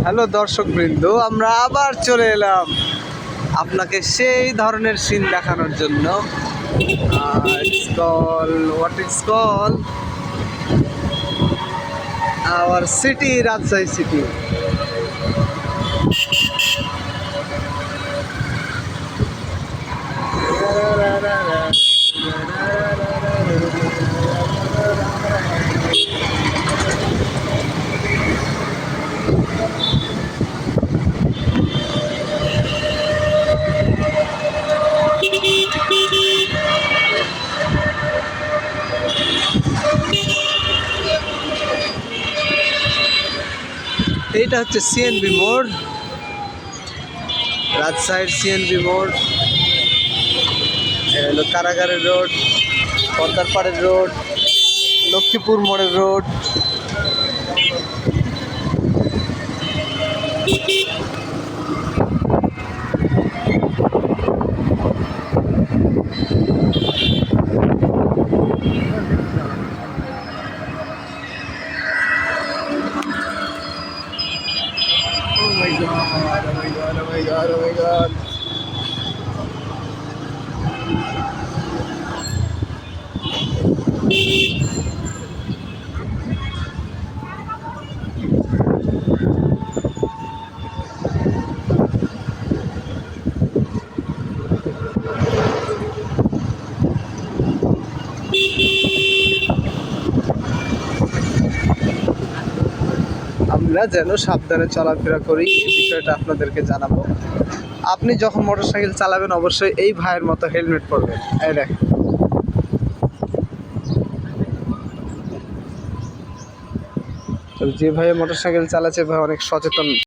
Hello দর্শকবৃন্দ, আমরা আবার চলে এলাম আপনাকে সেই ধরনের সিন দেখানোর জন্য। What is call our city, Rajshahi city. এইটা হচ্ছে সিএনবি মোড়, রাজশাহীর সিএনবি মোড়। হলো কারাগারের রোড, পদ্মারপাড়ের রোড, লক্ষ্মীপুর মোড়ের road. Oh my god, oh my god, oh my god, oh my god. আমরা যেন সাবধানে চলাফেরা করি, এই বিষয়টা আপনাদেরকে জানাবো। আপনি যখন মোটরসাইকেল চালাবেন অবশ্যই এই ভাইয়ের মতো হেলমেট পরবেন। এই দেখেন, যে ভাই মোটরসাইকেল চালাচ্ছে ভাই অনেক সচেতন।